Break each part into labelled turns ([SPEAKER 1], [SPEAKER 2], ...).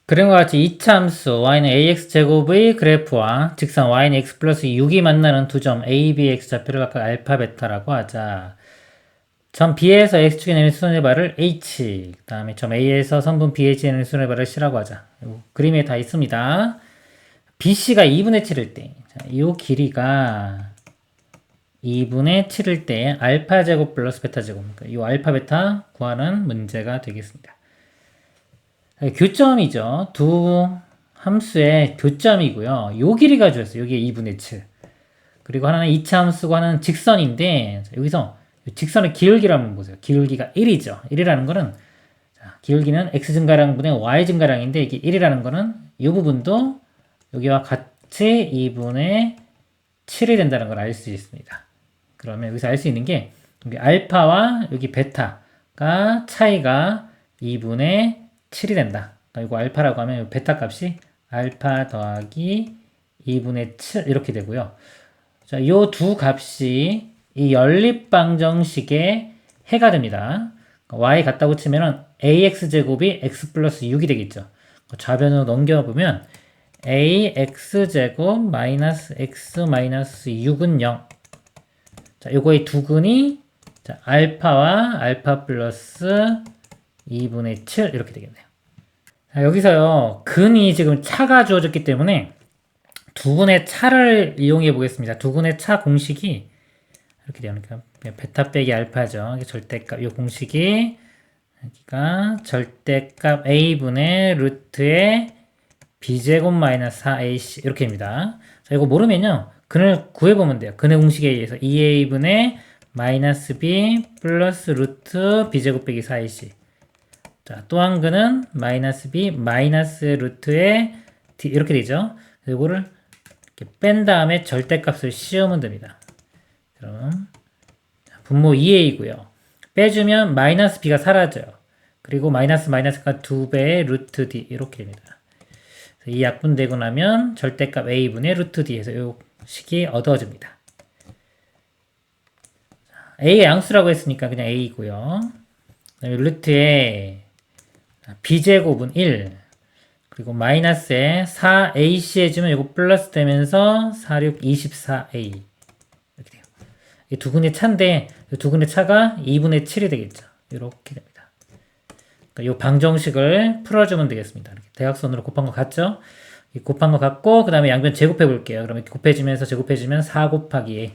[SPEAKER 1] 그림과 같이 이차함수 y는 ax제곱의 그래프와 직선 y는 x 플러스 6이 만나는 두 점 a, b, x좌표를 각각 알파, 베타라고 하자. 점 B에서 X축에 내는 수선의 발을 H, 그 다음에 점 A에서 선분 BH에 내는 수선의 발을 C라고 하자. 그림에 다 있습니다. BC가 2분의 7일 때, 이 길이가 2분의 7일 때 알파 제곱 플러스 베타 제곱, 이 알파 베타 구하는 문제가 되겠습니다. 교점이죠. 두 함수의 교점이고요. 요 길이가 주었어요. 여기에 2분의 7. 그리고 하나는 2차 함수고 하나는 직선인데, 여기서 직선의 기울기를 한번 보세요. 기울기가 1이죠. 1이라는 거는, 기울기는 x 증가량분의 y 증가량인데, 이게 1이라는 거는 이 부분도 여기와 같이 2분의 7이 된다는 걸 알 수 있습니다. 그러면 여기서 알 수 있는 게, 여기 알파와 여기 베타가 차이가 2분의 7이 된다. 그러니까 이거 알파라고 하면 이 베타 값이 알파 더하기 2분의 7 이렇게 되고요. 자, 요 두 값이 이 연립방정식의 해가 됩니다. y 갖다 붙이면은 ax제곱이 x 플러스 6이 되겠죠. 좌변으로 넘겨보면 ax제곱 마이너스 x 마이너스 6은 0. 자, 요거의 두근이 자, 알파와 알파 플러스 2분의 7 이렇게 되겠네요. 자, 여기서요. 근이 지금 차가 주어졌기 때문에 두근의 차를 이용해 보겠습니다. 두근의 차 공식이 이렇게 돼요. 그러니까 베타 빼기 알파죠. 이게 절대값. 이 공식이 여기가 절대값 a분의 루트의 b제곱 마이너스 4ac 이렇게 됩니다. 자, 이거 모르면요. 근을 구해보면 돼요. 근의 공식에 의해서 2a분의 마이너스 b 플러스 루트 b제곱 빼기 4ac. 자, 또 한 근은 마이너스 b 마이너스 루트의 d 이렇게 되죠. 이거를 이렇게 뺀 다음에 절대값을 씌우면 됩니다. 그럼 분모 2a이고요. 빼주면 마이너스 b가 사라져요. 그리고 마이너스 마이너스가 2배의 루트 d 이렇게 됩니다. 이 약분되고 나면 절대값 a분의 루트 d에서 이 식이 얻어집니다. a가 양수라고 했으니까 그냥 a이고요. 그다음에 루트에 b제곱은 1 그리고 마이너스에 4ac 해주면 이거 플러스 되면서 4, 6, 24a 이렇게 돼요. 이 두 근의 차인데 이 두 근의 차가 2분의 7이 되겠죠. 이렇게 됩니다. 그러니까 이 방정식을 풀어주면 되겠습니다. 이렇게 대각선으로 곱한 거 같죠? 곱한 거 같고 그 다음에 양변 제곱해 볼게요. 그러면 곱해지면서 제곱해지면 4 곱하기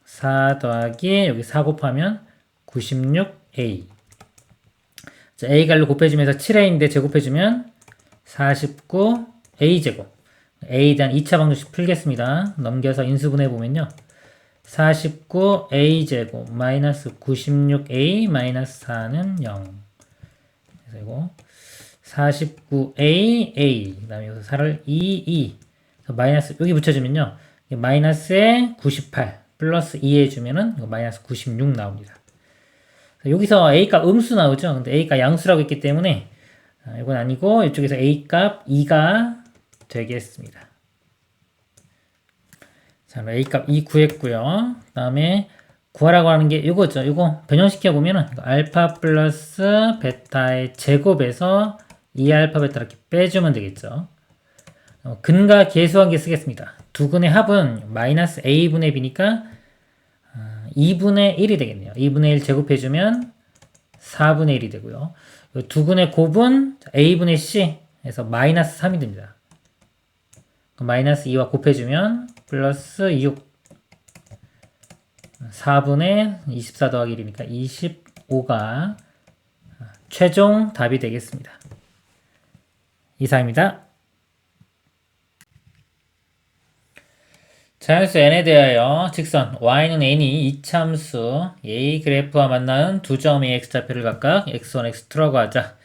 [SPEAKER 1] 4 더하기 여기 4 곱하면 96a 자, a갈로 곱해지면서 7a인데 제곱해주면 49a제곱 a에 대한 2차 방정식 풀겠습니다. 넘겨서 인수분해 보면요. 49a제곱 마이너스 96a 마이너스 4는 0 그래서 이거 49a 그 다음에 여기서 4를 2 마이너스 여기 붙여주면요. 마이너스에 98 플러스 2 해주면은 마이너스 96 나옵니다. 여기서 a값 음수 나오죠. 근데 a값 양수라고 했기 때문에 이건 아니고 이쪽에서 a값 2가 되겠습니다. 자, a값 2 구했고요. 그 다음에 구하라고 하는 게 이거죠. 이거 변형시켜 보면은 알파 플러스 베타의 제곱에서 2알파 베타 이렇게 빼주면 되겠죠. 근과 계수한 게 쓰겠습니다. 두 근의 합은 마이너스 a분의 b니까 2분의 1이 되겠네요. 2분의 1 제곱해주면 4분의 1이 되고요. 두 근의 곱은 a분의 c에서 마이너스 3이 됩니다. 마이너스 2와 곱해주면 플러스 6 4분의 24 더하기 1이니까 25가 최종 답이 되겠습니다. 이상입니다. 자연수 n에 대하여 직선 y는 n이 이차함수 a 그래프와 만나는 두 점의 x좌표를 각각 x1, x2라고 하자.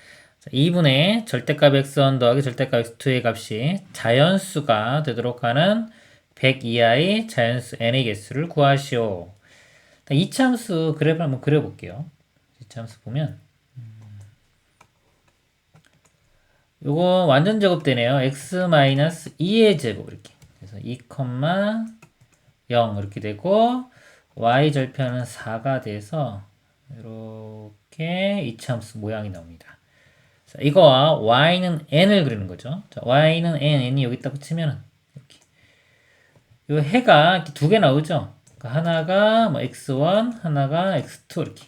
[SPEAKER 1] 2분의 절대값 x1 더하기 절대값 x2의 값이 자연수가 되도록 하는 100 이하의 자연수 n의 개수를 구하시오. 이차함수 그래프를 한번 그려볼게요. 이차함수 보면 요거 완전 제곱되네요. x-2의 제곱 이렇게. 그래서 2, 0 이렇게 되고 y 절편은 4가 돼서 이렇게 이차함수 모양이 나옵니다. 자, 이거와 y는 n을 그리는 거죠. 자, y는 n이 여기다 붙이면은 이렇게 요 해가 이렇게 두 개 나오죠. 그러니까 하나가 뭐 x1, 하나가 x2 이렇게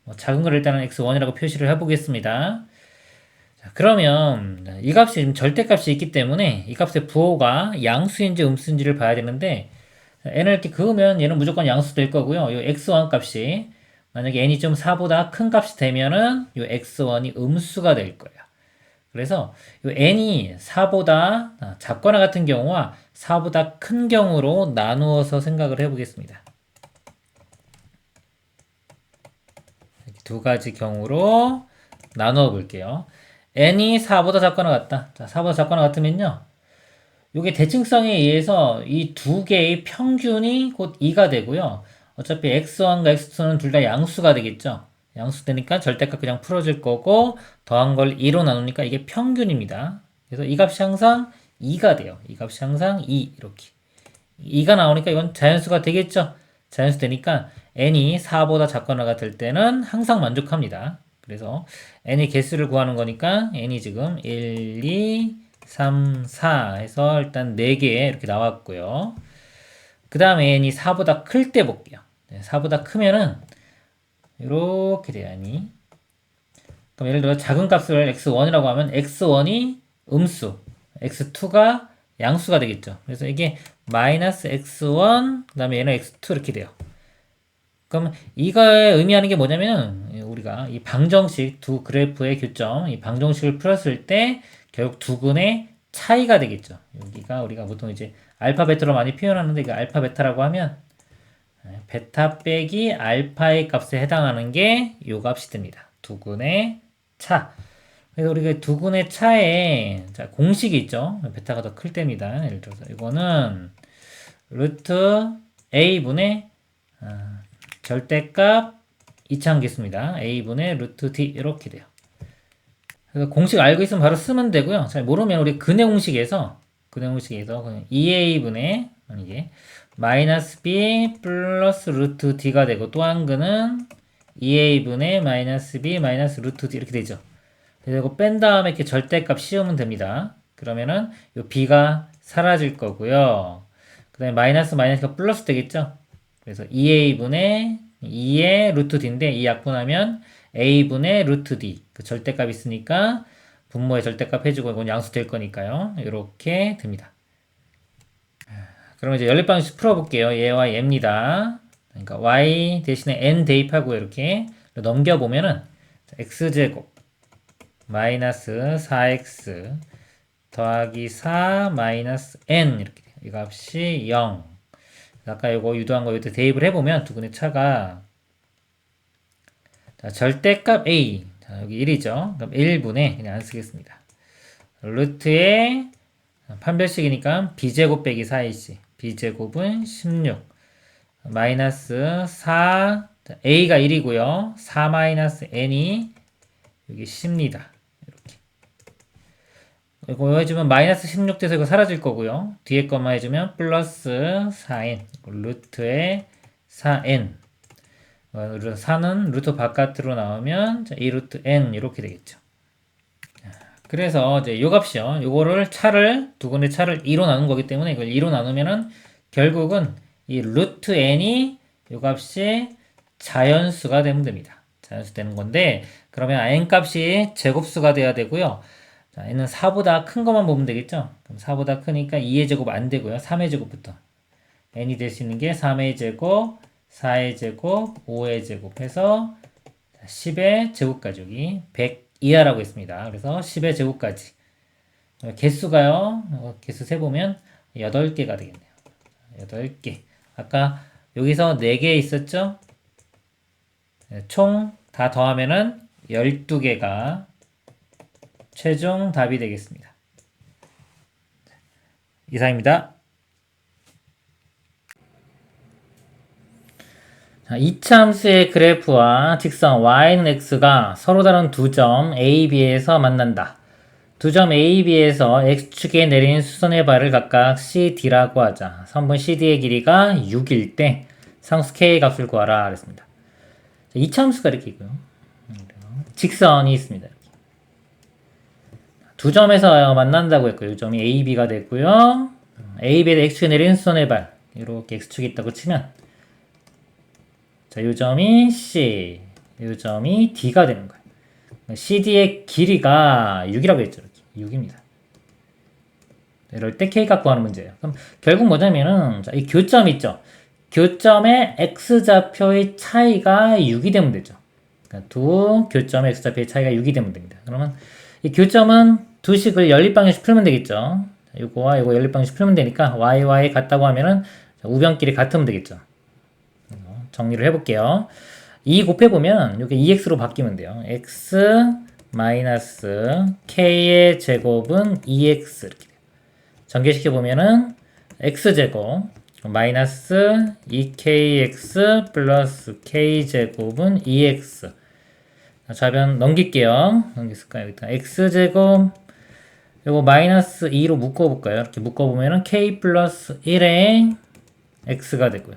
[SPEAKER 1] 뭐 작은 걸 일단은 x1이라고 표시를 해보겠습니다. 자, 그러면 이 값이 지금 절대값이 있기 때문에 이 값의 부호가 양수인지 음수인지를 봐야 되는데 n을 이렇게 그으면 얘는 무조건 양수 될 거고요. 요 x1 값이 만약에 n이 좀 4보다 큰 값이 되면은 요 x1이 음수가 될 거예요. 그래서 요 n이 4보다 작거나 같은 경우와 4보다 큰 경우로 나누어서 생각을 해보겠습니다. 이렇게 두 가지 경우로 나누어 볼게요. n이 4보다 작거나 같다. 자, 4보다 작거나 같으면요. 이게 대칭성에 의해서 이 두 개의 평균이 곧 2가 되고요. 어차피 x1과 x2는 둘 다 양수가 되겠죠. 양수 되니까 절대값 그냥 풀어줄 거고 더한 걸 2로 나누니까 이게 평균입니다. 그래서 이 값이 항상 2가 돼요. 이 값이 항상 2 이렇게 2가 나오니까 이건 자연수가 되겠죠. 자연수 되니까 n이 4보다 작거나 같을 때는 항상 만족합니다. 그래서 n의 개수를 구하는 거니까 n이 지금 1, 2, 3, 4 해서 일단 4개 이렇게 나왔고요. 그 다음에 n이 4보다 클 때 볼게요. 4보다 크면은 이렇게 돼요. n이. 그럼 예를 들어 작은 값을 x1이라고 하면 x1이 음수, x2가 양수가 되겠죠. 그래서 이게 마이너스 x1, 그 다음에 얘는 x2 이렇게 돼요. 그럼 이거에 의미하는 게 뭐냐면 우리가 이 방정식 두 그래프의 교점, 이 방정식을 풀었을 때 결국 두 근의 차이가 되겠죠. 여기가 우리가 보통 이제 알파 베타로 많이 표현하는데 이거 알파 베타라고 하면 베타 빼기 알파의 값에 해당하는 게 요 값이 됩니다. 두 근의 차. 그래서 우리가 두 근의 차에 자, 공식이 있죠. 베타가 더 클 때입니다. 예를 들어서 이거는 루트 a분의 절대값 이차함계수입니다. a분의 루트 d 이렇게 돼요. 그래서 공식 알고 있으면 바로 쓰면 되고요. 잘 모르면 우리 근의 공식에서 그냥 2a분의 이게 마이너스 b 플러스 루트 d가 되고 또 한 근은 2a분의 마이너스 b 마이너스 루트 d 이렇게 되죠. 그리고 뺀 다음에 이렇게 절대값 씌우면 됩니다. 그러면은 이 b가 사라질 거고요. 그 다음에 마이너스가 플러스 되겠죠. 그래서 2a분의 2의 루트 d인데 이 약분하면 a분의 루트 d 그 절대값 있으니까 분모의 절대값 해주고 이건 양수 될 거니까요. 이렇게 됩니다. 그럼 이제 연립방식 풀어볼게요. 얘와 얘입니다. 그러니까 y 대신에 n 대입하고 이렇게 넘겨보면은 x제곱 마이너스 4x 더하기 4 마이너스 n 이렇게 돼요. 이 값이 0. 아까 이거 유도한 거 여기다 대입을 해보면 두 근의 차가 자, 절대값 a 자, 여기 1이죠. 그럼 1분의 그냥 안 쓰겠습니다. 루트에 판별식이니까 b제곱 빼기 4ac b제곱은 16 마이너스 4 자, a가 1이고요. 4 마이너스 n이 여기 10입니다. 이거 해주면 마이너스 16 돼서 이거 사라질 거고요. 뒤에 것만 해주면 플러스 4n 루트에 4n 4는 루트 바깥으로 나오면 2루트 n 이렇게 되겠죠. 그래서 이제 요 값이요. 요거를 차를 두 군데 차를 2로 나눈 거기 때문에 이걸 2로 나누면은 결국은 이 루트 n이 요 값이 자연수가 되면 됩니다. 자연수 되는 건데 그러면 n 값이 제곱수가 돼야 되고요. 자, n은 4보다 큰 것만 보면 되겠죠? 그럼 4보다 크니까 2의 제곱 안 되고요. 3의 제곱부터. n이 될 수 있는 게 3의 제곱, 4의 제곱, 5의 제곱 해서 10의 제곱까지 여기 100 이하라고 했습니다. 그래서 10의 제곱까지. 개수가요. 개수 세보면 8개가 되겠네요. 8개. 아까 여기서 4개 있었죠? 총 다 더하면은 12개가 최종 답이 되겠습니다. 이상입니다. 자, 이차함수의 그래프와 직선 y는 x가 서로 다른 두 점 a, b에서 만난다. 두 점 a, b에서 x축에 내린 수선의 발을 각각 c, d라고 하자. 선분 cd의 길이가 6일 때 상수 k의 값을 구하라 그랬습니다. 이차함수가 이렇게 있고요. 직선이 있습니다. 두 점에서 만난다고 했고요. 이 점이 A, B가 되고요. A, B에 X축에 내린 수선의 발. 이렇게 X축이 있다고 치면 자, 이 점이 C, 이 점이 D가 되는 거예요. CD의 길이가 6이라고 했죠. 이렇게 6입니다. 이럴 때 K가 구하는 문제예요. 그럼 결국 뭐냐면은 자, 이 교점 있죠. 교점의 X좌표의 차이가 6이 되면 되죠. 그러니까 두 교점의 X좌표의 차이가 6이 되면 됩니다. 그러면 이 교점은 두 식을 연립방정식 풀면 되겠죠. 이거와 이거 연립방정식 풀면 되니까 y 같다고 하면은 우변끼리 같으면 되겠죠. 정리를 해볼게요. 2 곱해보면 이게 2x로 바뀌면 돼요. x 마이너스 k의 제곱은 2x 이렇게 돼요. 전개시켜보면은 x제곱 마이너스 2kx 플러스 k제곱은 2x. 좌변 넘길게요. 넘겼을까요? 일단 x제곱 요거 마이너스 2로 묶어볼까요? 이렇게 묶어보면은 k 플러스 1에 x가 되고요.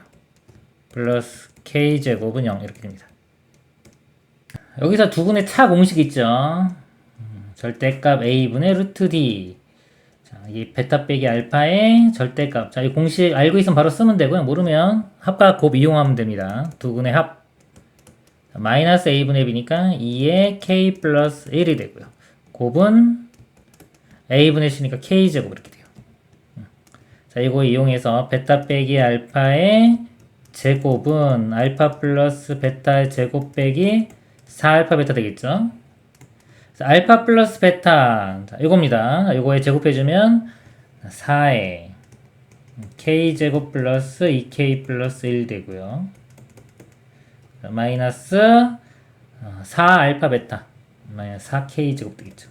[SPEAKER 1] 플러스 k제곱은 0 이렇게 됩니다. 여기서 두 분의 차 공식 있죠. 절대값 a분의 루트 d. 자, 이 베타 빼기 알파의 절대값. 자, 이 공식 알고 있으면 바로 쓰면 되고요. 모르면 합과 곱 이용하면 됩니다. 두 분의 합. 자, 마이너스 a분의 b니까 2의 k 플러스 1이 되고요. 곱은 a분의 c니까 k제곱 이렇게 돼요. 자, 이거 이용해서 베타 빼기 알파의 제곱은 알파 플러스 베타의 제곱 빼기 4알파 베타 되겠죠. 알파 플러스 베타 자, 이겁니다. 이거에 제곱해주면 4에 k제곱 플러스 2k 플러스 1 되고요. 마이너스 4알파 베타 마이너스 4k 제곱 되겠죠.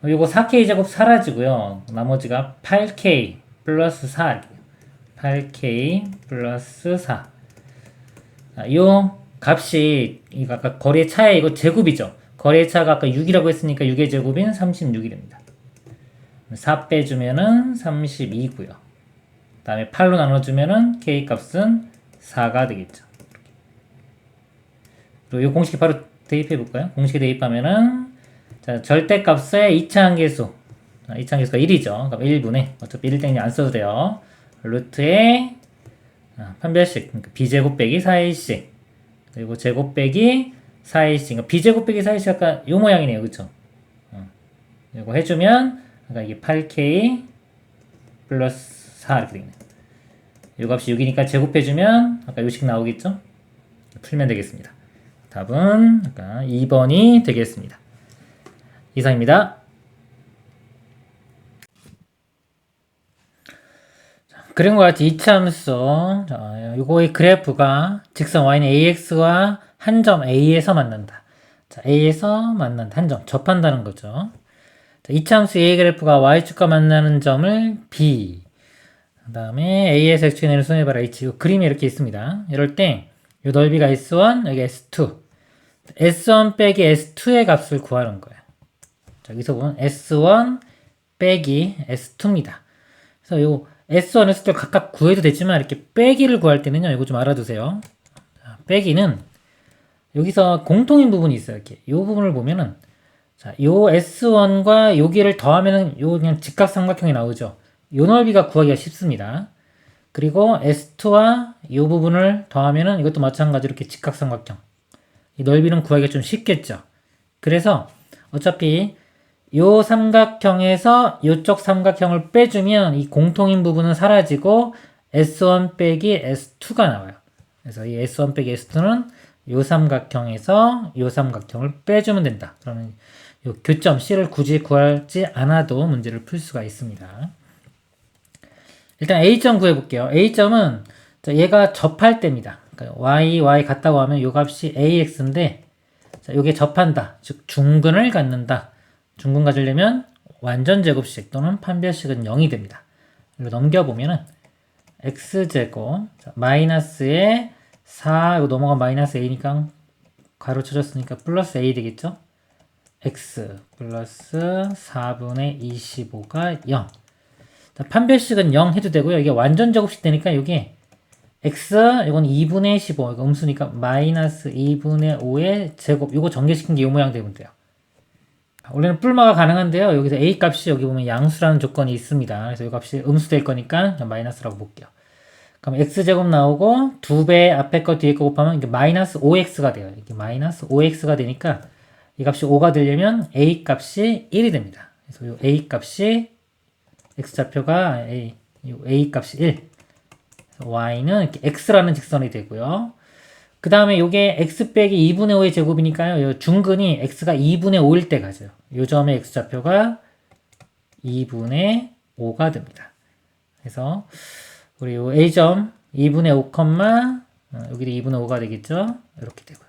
[SPEAKER 1] 이거 4k 제곱 사라지고요. 나머지가 8k 플러스 4 8k 플러스 4. 이 값이 이거 아까 거리의 차에 이거 제곱이죠. 거리의 차가 아까 6이라고 했으니까 6의 제곱인 36이 됩니다. 4 빼주면은 32고요. 그 다음에 8로 나눠주면은 k 값은 4가 되겠죠. 그리고 이 공식에 바로 대입해 볼까요? 공식에 대입하면은 자, 절대값의 2차 한계수. 2차 한계수가 1이죠. 그럼 1분의 어차피 1땡이 안 써도 돼요. 루트의 판별식 그러니까 b제곱 빼기 4ac 그리고 제곱 빼기 4ac 그러니까 b제곱 빼기 4ac 아까 요 모양이네요. 그쵸? 이거 해주면 아까 이게 8k 플러스 4 이렇게 되겠네요. 요 값이 6이니까 제곱해주면 아까 요식 나오겠죠? 풀면 되겠습니다. 답은 아까 2번이 되겠습니다. 이상입니다. 그런 것 같이 이차함수 요거의 그래프가 직선 y는 ax와 한 점 a에서 만난다. 자, a에서 만난다. 한 점 접한다는 거죠. 자, 이차함수 a 그래프가 y축과 만나는 점을 b 그 다음에 a에서 x축에 내는 수선의 발 h 요 그림이 이렇게 있습니다. 이럴 때 요 넓이가 s1 여기 s2 s1 빼기 s2의 값을 구하는 거예요. 자, 여기서 보면 s1 빼기 s2입니다. 그래서 요 S1, S2를 각각 구해도 되지만 이렇게 빼기를 구할 때는요. 이거 좀 알아두세요. 자, 빼기는 여기서 공통인 부분이 있어요. 이렇게 이 부분을 보면은 자, 요 S1과 여기를 더하면은 요 그냥 직각삼각형이 나오죠. 요 넓이가 구하기가 쉽습니다. 그리고 S2와 요 부분을 더하면은 이것도 마찬가지로 이렇게 직각삼각형. 이 넓이는 구하기가 좀 쉽겠죠. 그래서 어차피 요 삼각형에서 요쪽 삼각형을 빼주면 이 공통인 부분은 사라지고 S1 빼기 S2가 나와요. 그래서 이 S1 빼기 S2는 요 삼각형에서 요 삼각형을 빼주면 된다. 그러면 요 교점 C를 굳이 구하지 않아도 문제를 풀 수가 있습니다. 일단 A점 구해볼게요. A점은 얘가 접할 때입니다. 그러니까 y 같다고 하면 요 값이 AX인데 자, 요게 접한다. 즉 중근을 갖는다. 중근 가지려면 완전 제곱식 또는 판별식은 0이 됩니다. 이거 넘겨보면은 x제곱 마이너스에 4 이거 넘어가 마이너스 a니까 가로 쳐졌으니까 플러스 a 되겠죠? x 플러스 4분의 25가 0. 자, 판별식은 0 해도 되고요. 이게 완전 제곱식 되니까 이게 x 이건 2분의 15 이거 음수니까 마이너스 2분의 5의 제곱 이거 전개시킨 게 이 모양 되면 돼요. 원래는 뿔마가 가능한데요. 여기서 a 값이 여기 보면 양수라는 조건이 있습니다. 그래서 이 값이 음수될 거니까 마이너스라고 볼게요. 그럼 x제곱 나오고 2배 앞에 거 뒤에 거 곱하면 이게 마이너스 5x가 돼요. 이게 마이너스 5x가 되니까 이 값이 5가 되려면 a 값이 1이 됩니다. 그래서 이 a 값이 x좌표가 a 값이 1. y는 이렇게 x라는 직선이 되고요. 그 다음에 요게 x 빼기 2분의 5의 제곱이니까요. 요 중근이 x가 2분의 5일 때 가죠. 요 점의 x좌표가 2분의 5가 됩니다. 그래서 우리 요 a점 2분의 5, 여기도 2분의 5가 되겠죠. 이렇게 되고요.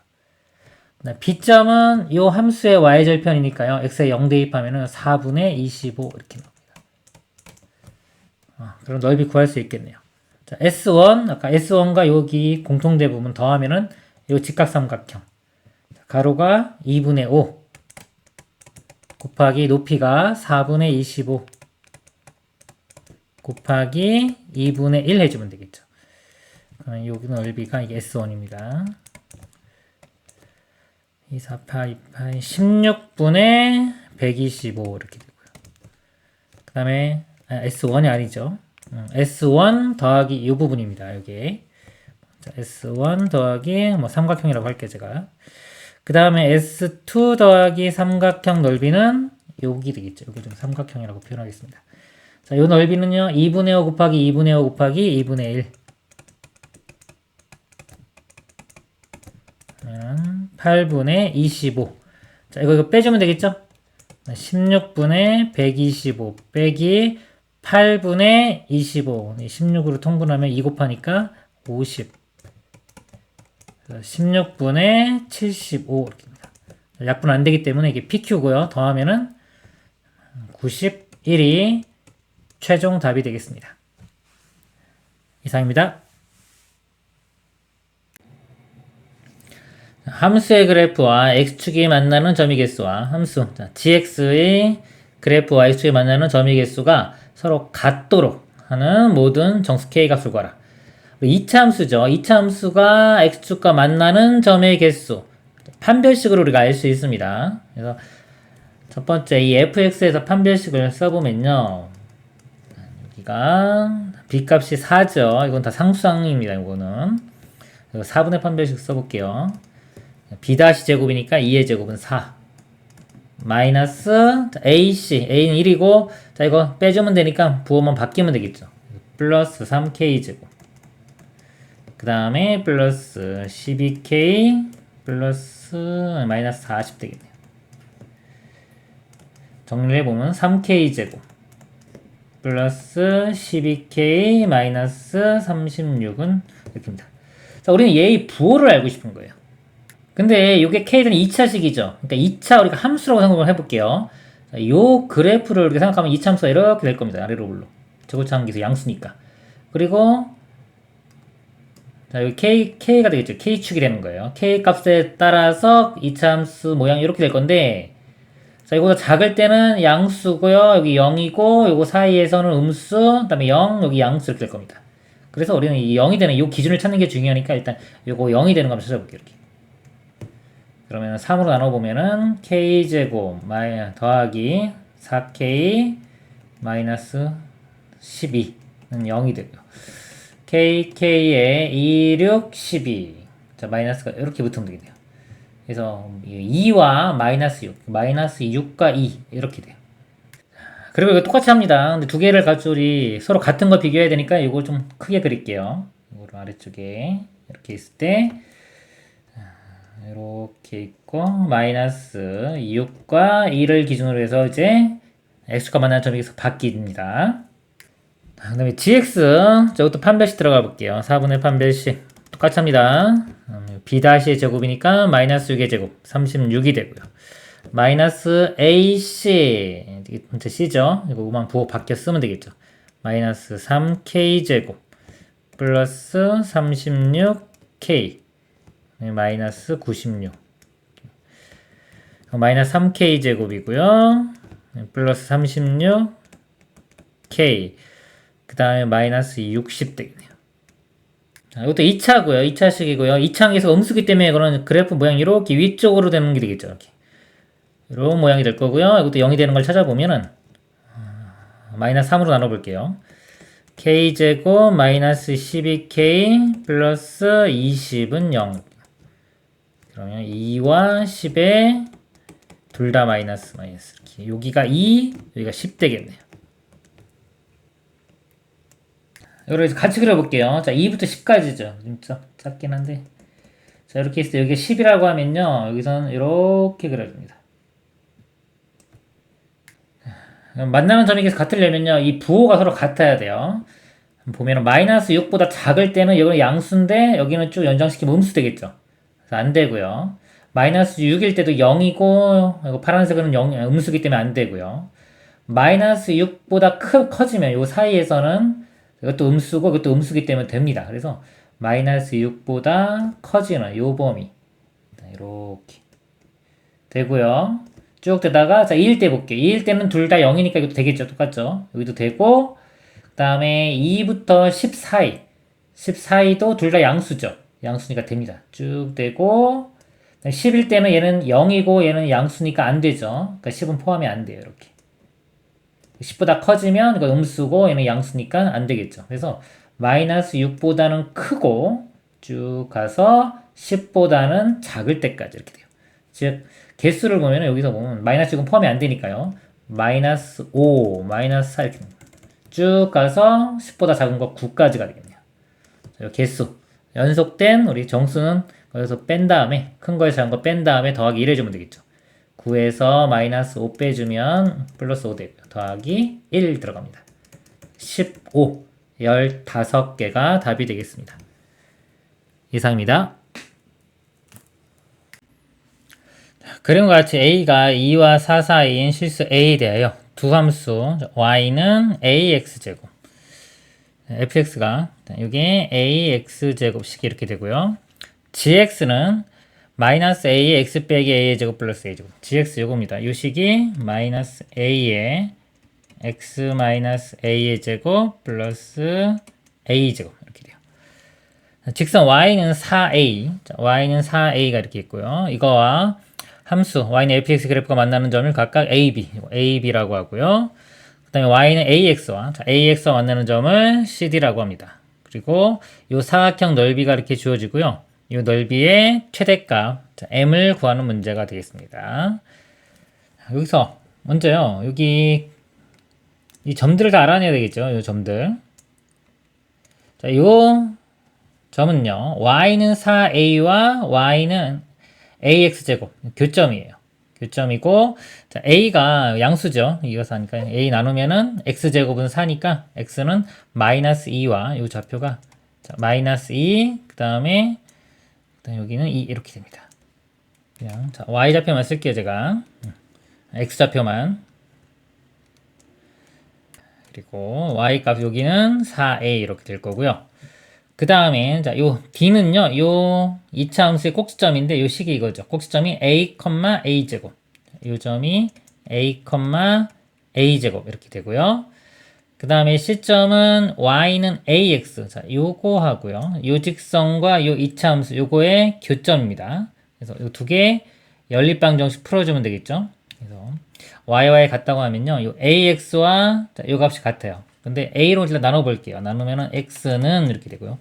[SPEAKER 1] b점은 요 함수의 y절편이니까요. x에 0 대입하면은 4분의 25 이렇게 나옵니다. 그럼 넓이 구할 수 있겠네요. 자, S1, 아까 S1과 여기 공통대 부분 더하면은 요 직각삼각형. 가로가 2분의 5 곱하기 높이가 4분의 25 곱하기 2분의 1 해주면 되겠죠. 그럼 여기 넓이가 이게 S1입니다. 2, 4, 8, 2, 8, 16분의 125 이렇게 되고요. 그 다음에 S1이 아니죠. S1 더하기 이 부분입니다. 여기 S1 더하기 뭐 삼각형이라고 할게요. 제가 그 다음에 S2 더하기 삼각형 넓이는 여기 되겠죠. 여기 좀 삼각형이라고 표현하겠습니다. 자, 요 넓이는요 2분의 5 곱하기 2분의 5 곱하기 2분의 1 8분의 25. 자, 이거 빼주면 되겠죠? 16분의 125 빼기 8분의 25. 16으로 통분하면 2 곱하니까 50. 16분의 75. 이렇게입니다. 약분 안 되기 때문에 이게 PQ고요. 더하면은 91이 최종 답이 되겠습니다. 이상입니다. 함수의 그래프와 x축이 만나는 점의 개수와 함수 gx의 그래프와 x축이 만나는 점의 개수가 서로 같도록 하는 모든 정수 k 값을 구하라. 2차 함수죠. 2차 함수가 x축과 만나는 점의 개수. 판별식으로 우리가 알 수 있습니다. 그래서 첫 번째 이 fx에서 판별식을 써보면요. 여기가 b값이 4죠. 이건 다 상수항입니다. 이거는. 4분의 판별식 써볼게요. b-제곱이니까 2의 제곱은 4 마이너스 ac a는 1이고 자 이거 빼주면 되니까 부호만 바뀌면 되겠죠. 플러스 3k제곱 그 다음에 플러스 12k 플러스 마이너스 40 되겠네요. 정리를 해보면 3k제곱 플러스 12k 마이너스 36은 이렇게입니다. 자 우리는 얘의 부호를 알고 싶은 거예요. 근데 이게 K는 2차식이죠. 그러니까 2차 우리가 함수라고 생각을 해볼게요. 이 그래프를 우리가 생각하면 2차 함수가 이렇게 될 겁니다. 아래로 올라. 제곱차항기수 양수니까. 그리고 자 여기 K가 되겠죠. K축이 되는 거예요. K 값에 따라서 2차 함수 모양이 이렇게 될 건데 자 이거보다 작을 때는 양수고요. 여기 0이고 요거 사이에서는 음수 그 다음에 0 여기 양수 이렇게 될 겁니다. 그래서 우리는 이 0이 되는 이 기준을 찾는 게 중요하니까 일단 요거 0이 되는 거 한번 찾아볼게요. 이렇게. 그러면 3으로 나눠보면은 k제곱 더하기 4k 마이너스 12는 0이 되고요. kk에 2, 6, 12 자 마이너스가 이렇게 붙으면 되겠네요. 그래서 2와 마이너스 6 마이너스 6과 2 이렇게 돼요. 그리고 이거 똑같이 합니다. 근데 두 개를 가지고 우리 서로 같은 거 비교해야 되니까 이거 좀 크게 그릴게요. 이거를 아래쪽에 이렇게 있을 때 이렇게 있고 마이너스 6과 2를 기준으로 해서 이제 x가 만나는 점이 계속 바뀝니다. 그 다음에 gx 저것도 판별식 들어가 볼게요. 4분의 판별식 똑같이 합니다. b-의 제곱이니까 마이너스 6의 제곱 36이 되고요. 마이너스 ac 이게 전체 c죠. 이거만 부호 바뀌어 쓰면 되겠죠. 마이너스 3k 제곱 플러스 36k 마이너스 96 마이너스 3k 제곱이고요. 플러스 36k 그 다음에 마이너스 60 되겠네요. 자, 이것도 2차고요. 2차식이고요. 2차항에서 음수기 때문에 그런 그래프 모양이 이렇게 위쪽으로 되는 게 되겠죠. 이렇게 이런 모양이 될 거고요. 이것도 0이 되는 걸 찾아보면은 마이너스 3으로 나눠볼게요. k제곱 마이너스 12k 플러스 20은 0. 그러면 2와 10에 둘 다 마이너스 이렇게. 여기가 2, 여기가 10 되겠네요. 이걸 같이 그려볼게요. 자, 2부터 10까지죠. 진짜 작긴 한데. 자, 이렇게 했을 때 여기 10이라고 하면요. 여기서는 이렇게 그려줍니다. 만나는 점이 계속 같으려면요. 이 부호가 서로 같아야 돼요. 보면은 마이너스 6보다 작을 때는 여기는 양수인데 여기는 쭉 연장시키면 음수 되겠죠. 그래서 안 되고요. 마이너스 6일 때도 0이고 파란색은 0, 음수기 때문에 안 되고요. 마이너스 6보다 커지면 요 사이에서는 이것도 음수고 이것도 음수기 때문에 됩니다. 그래서 마이너스 6보다 커지는 요 범위 이렇게 되고요. 쭉 되다가 자 2일 때 볼게요. 2일 때는 둘 다 0이니까 이것도 되겠죠. 똑같죠. 여기도 되고 그 다음에 2부터 10 사이 10 사이도 둘 다 양수죠. 양수니까 됩니다. 쭉 되고 10일 때는 얘는 0이고 얘는 양수니까 안 되죠. 그러니까 10은 포함이 안 돼요. 이렇게 10보다 커지면 이거 음수고 얘는 양수니까 안 되겠죠. 그래서 마이너스 6보다는 크고 쭉 가서 10보다는 작을 때까지 이렇게 돼요. 즉 개수를 보면 여기서 보면 마이너스 6은 포함이 안 되니까요. 마이너스 5, 마이너스 4 이렇게 쭉 가서 10보다 작은 거 9까지가 되겠네요. 개수 연속된 우리 정수는 거기서 뺀 다음에 큰 거에서 작은 거 뺀 다음에 더하기 1 해주면 되겠죠. 9에서 마이너스 5 빼주면 플러스 5 되고요. 더하기 1 들어갑니다. 15, 15개가 답이 되겠습니다. 이상입니다. 그림과 같이 a가 2와 4 사이인 실수 a에 대하여 두 함수 y는 ax제곱 fx가 이게 ax제곱씩 이렇게 되고요. gx는 마이너스 a의 x 빼기 a의 제곱 플러스 a 제곱 gx 요겁니다. 이 식이 마이너스 a의 x 마이너스 a의 제곱 플러스 a 제곱 이렇게 돼요. 직선 y는 4a 자, y는 4a가 이렇게 있고요. 이거와 함수 y는 fx 그래프가 만나는 점을 각각 ab라고 하고요. 그 다음에 y는 ax와 만나는 점을 cd라고 합니다. 그리고 이 사각형 넓이가 이렇게 주어지고요. 이 넓이의 최대값 m을 구하는 문제가 되겠습니다. 여기서 먼저요. 여기 이 점들을 다 알아내야 되겠죠. 이 점들. 자, 이 점은요. y는 4a와 y는 ax제곱 교점이에요. 교점이고 자, a가 양수죠. 이어서 하니까 a 나누면은 x제곱은 4니까 x는 마이너스 2와 이 좌표가 자, 마이너스 2 그 다음에 여기는 2 이렇게 됩니다. 그냥 자, y좌표만 쓸게요. 제가 x좌표만 그리고 y값 여기는 4a 이렇게 될 거고요. 그 다음에 자, 요 d는요. 요 2차 함수의 꼭지점인데 요 식이 이거죠. 꼭지점이 a, a 제곱. 요 점이 a, a 제곱 이렇게 되고요. 그 다음에 시점은 y는 ax. 자, 요거 하고요. 요 직선과 요 2차 함수 요거의 교점입니다. 그래서 요 두 개 연립방 정식 풀어주면 되겠죠. 그래서 y 같다고 하면요. 요 ax와 자, 요 값이 같아요. 근데 a로 일단 나눠볼게요. 나누면은 x는 이렇게 되고요.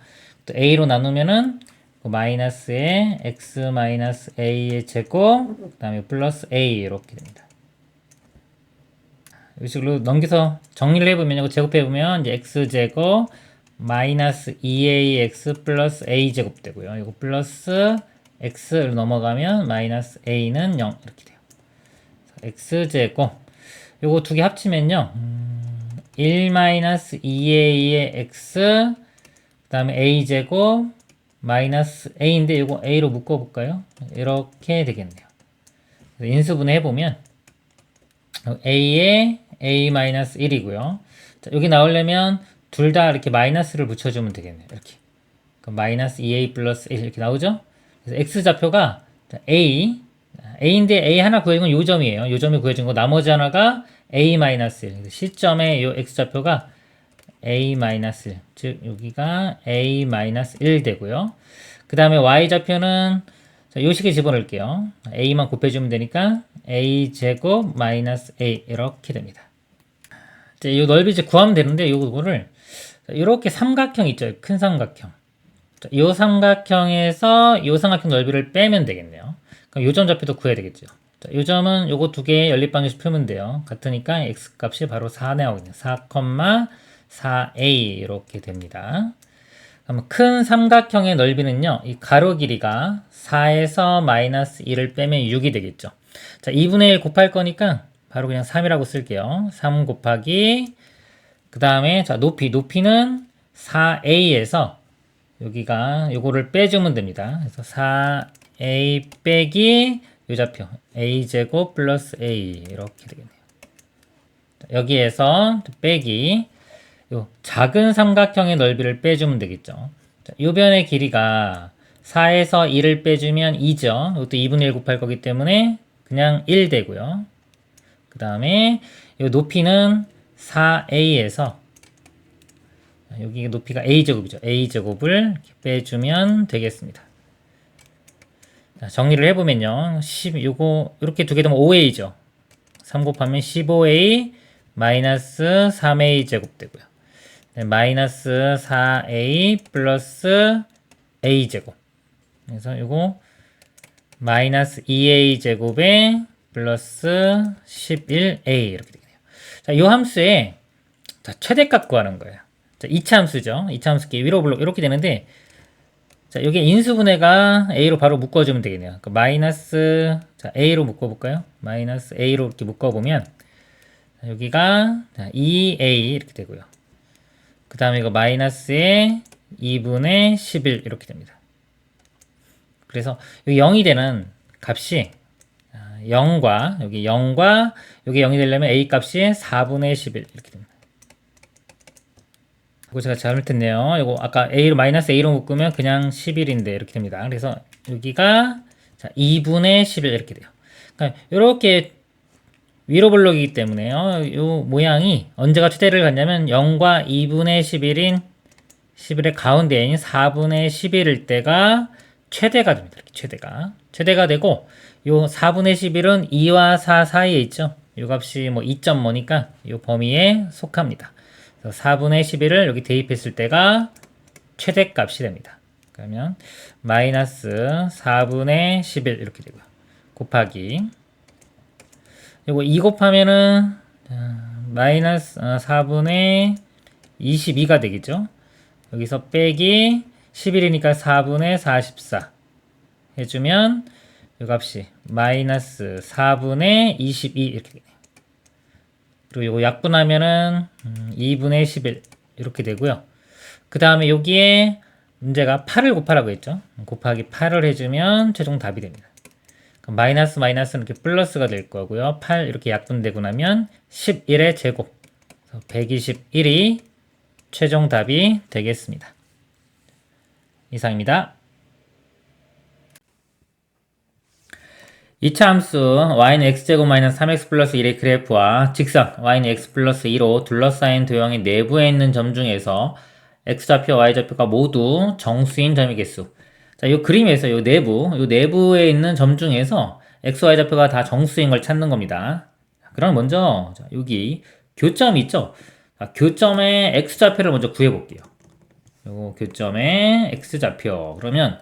[SPEAKER 1] 또 a로 나누면은 마이너스에 x 마이너스 a의 제곱 그 다음에 플러스 a 이렇게 됩니다. 이 식으로 넘겨서 정리를 해보면 제곱해보면 이제 x제곱 마이너스 2ax 플러스 a제곱 되고요. 이거 플러스 x를 넘어가면 마이너스 a는 0 이렇게 돼요. x제곱 요거 두 개 합치면요 1 마이너스 2a의 x 그 다음에 a제곱 마이너스 a인데 요거 a로 묶어볼까요? 이렇게 되겠네요. 인수분해 해보면 a의 a-1이고요. 자, 여기 나오려면 둘 다 이렇게 마이너스를 붙여주면 되겠네요. 이렇게. 그럼 마이너스 2a 플러스 1 이렇게 나오죠? 그래서 x좌표가 a인데 a 하나 구해준 건 요 점이에요. 요 점이 구해준 거 나머지 하나가 a-1. 시점의 요 x좌표가 a-1. 즉 여기가 a-1 되고요. 그 다음에 y좌표는 자, 요 식에 집어넣을게요. a만 곱해주면 되니까 a 제곱 마이너스 a 이렇게 됩니다. 자, 이 넓이 이제 구하면 되는데 요거를 이렇게 삼각형 있죠. 큰 삼각형. 자, 요 삼각형에서 요 삼각형 넓이를 빼면 되겠네요. 그럼 요점 좌표도 구해야 되겠죠. 자, 요점은 요거 두 개 연립방정식 풀면 돼요. 같으니까 x 값이 바로 4 나오겠네요. 4,4a 이렇게 됩니다. 그럼 큰 삼각형의 넓이는요. 이 가로 길이가 4에서 마이너스 1을 빼면 6이 되겠죠. 자, 2분의 1 곱할 거니까 바로 그냥 3이라고 쓸게요. 3 곱하기 그 다음에 자 높이는 4a에서 여기가 요거를 빼주면 됩니다. 그래서 4a 빼기 요 좌표 a제곱 플러스 a 이렇게 되겠네요. 여기에서 빼기 요 작은 삼각형의 넓이를 빼주면 되겠죠. 자, 요 변의 길이가 4에서 1을 빼주면 2죠. 이것도 2분의 1 곱할 거기 때문에 그냥 1 되고요. 그 다음에 요 높이는 4a에서 여기 높이가 a제곱이죠. a제곱을 이렇게 빼주면 되겠습니다. 자, 정리를 해보면요. 10, 요거 이렇게 두 개 되면 5a죠. 3 곱하면 15a 마이너스 3a 제곱 되고요. 네, 마이너스 4a 플러스 a 제곱. 그래서 요거 마이너스 2a 제곱에 플러스 11a 이렇게 되네요. 자, 요 함수에 자, 최대값 구하는 거예요. 자, 2차 함수죠. 2차 함수끼리 위로 블록 이렇게 되는데 자, 여기 인수분해가 a로 바로 묶어주면 되겠네요. 그러니까 마이너스 자, a로 묶어볼까요? 마이너스 a로 이렇게 묶어보면 자, 여기가 자, 2a 이렇게 되고요. 그 다음에 이거 마이너스에 2분의 11 이렇게 됩니다. 그래서 여기 0이 되는 값이 0과 여기 0과 여기 0이 되려면 a 값이 4분의 11 이렇게 됩니다. 이거 제가 잘못했네요. 이거 아까 a로 마이너스 a로 묶으면 그냥 11인데 이렇게 됩니다. 그래서 여기가 자, 2분의 11 이렇게 돼요. 그러니까 이렇게 위로 블록이기 때문에요. 이 모양이 언제가 최대를 갖냐면 0과 2분의 11인 11의 가운데인 4분의 11일 때가 최대가 됩니다. 이렇게 최대가 되고 요 4분의 11은 2와 4 사이에 있죠. 요 값이 뭐 2.5니까 요 범위에 속합니다. 그래서 4분의 11을 여기 대입했을 때가 최대값이 됩니다. 그러면 마이너스 4분의 11 이렇게 되고요. 곱하기 요거 2 곱하면은 마이너스 4분의 22가 되겠죠. 여기서 빼기 11이니까 4분의 44 해주면 이 값이 마이너스 4분의 22 이렇게 되네요. 그리고 요거 약분하면은 2분의 11 이렇게 되고요. 그 다음에 여기에 문제가 8을 곱하라고 했죠. 곱하기 8을 해주면 최종 답이 됩니다. 마이너스는 이렇게 플러스가 될 거고요. 8 이렇게 약분되고 나면 11의 제곱 121이 최종 답이 되겠습니다. 이상입니다. 2차 함수 y는 x제곱 마이너스 3x 플러스 1의 그래프와 직선 y는 x 플러스 2로 둘러싸인 도형의 내부에 있는 점 중에서 x좌표, y좌표가 모두 정수인 점의 개수. 자, 이 그림에서 요 내부에 있는 점 중에서 x, y좌표가 다 정수인 걸 찾는 겁니다. 그럼 먼저 자, 여기 교점이 있죠? 자, 교점의 x좌표를 먼저 구해볼게요. 요 교점의 x좌표. 그러면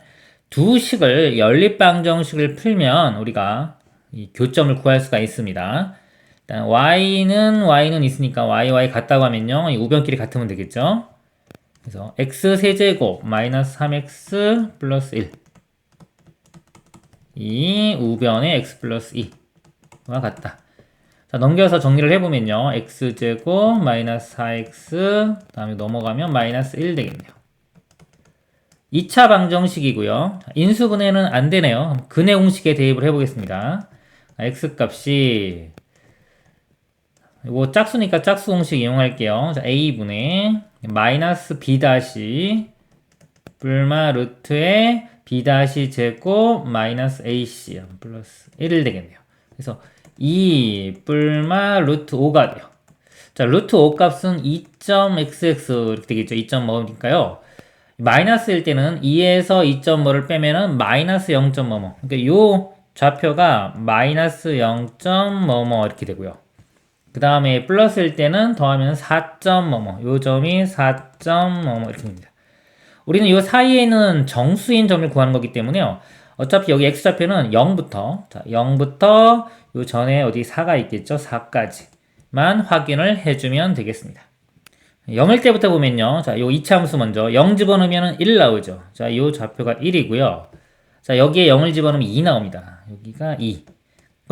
[SPEAKER 1] 두 식을 연립방정식을 풀면 우리가 이 교점을 구할 수가 있습니다. 일단 y는 있으니까 y 같다고 하면요. 이 우변끼리 같으면 되겠죠? 그래서 x 세제곱 마이너스 3x 플러스 1 이 우변의 x 플러스 2와 같다. 자, 넘겨서 정리를 해보면요. x제곱 마이너스 4x 다음에 넘어가면 마이너스 1 되겠네요. 2차 방정식이고요. 인수분해는 안 되네요. 근해 공식에 대입을 해보겠습니다. x 값이 이거 짝수니까 짝수 공식 이용할게요. 자, a분의 마이너스 b 다시 불마 루트의 b 다시 제곱 마이너스 ac 플러스 1 되겠네요. 그래서 2 불마 루트 5가 돼요. 자, 루트 5 값은 2.xx 이렇게 되겠죠. 2.5니까요. 마이너스일 때는 2에서 2.5를 빼면은 마이너스 0.뭐뭐. 그러니까 요 좌표가 마이너스 0.뭐뭐 이렇게 되고요. 그 다음에 플러스일 때는 더하면 4.뭐뭐. 요 점이 4.뭐뭐 이렇게 됩니다. 우리는 이 사이에 있는 정수인 점을 구하는 거기 때문에요. 어차피 여기 x좌표는 0부터, 자, 0부터 요 전에 어디 4가 있겠죠? 4까지만 확인을 해주면 되겠습니다. 0일 때부터 보면요. 자, 요 이차함수 먼저 0 집어넣으면 1 나오죠. 자, 요 좌표가 1이고요. 자, 여기에 0을 집어넣으면 2 나옵니다. 여기가 2.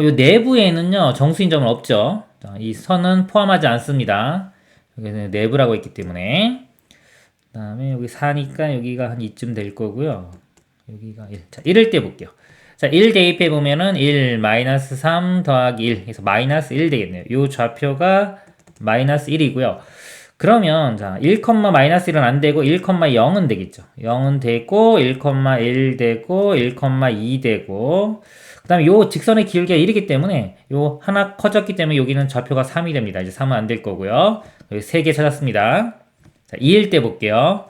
[SPEAKER 1] 요 내부에는요, 정수인 점은 없죠. 자, 이 선은 포함하지 않습니다. 여기는 내부라고 했기 때문에. 그 다음에 여기 4니까 여기가 한 이쯤 될 거고요. 여기가 1. 자, 1일 때 볼게요. 자, 1 대입해 보면은 1 마이너스 3 더하기 1. 그래서 마이너스 1 되겠네요. 요 좌표가 마이너스 1이고요. 그러면 자, 1, 마이너스 1은 안 되고 1,0은 되겠죠. 0은 되고 1,1 되고 1,2 되고 그 다음에 요 직선의 기울기가 1이기 때문에 요 하나 커졌기 때문에 여기는 좌표가 3이 됩니다. 이제 3은 안 될 거고요. 여기 3개 찾았습니다. 자, 2일 때 볼게요.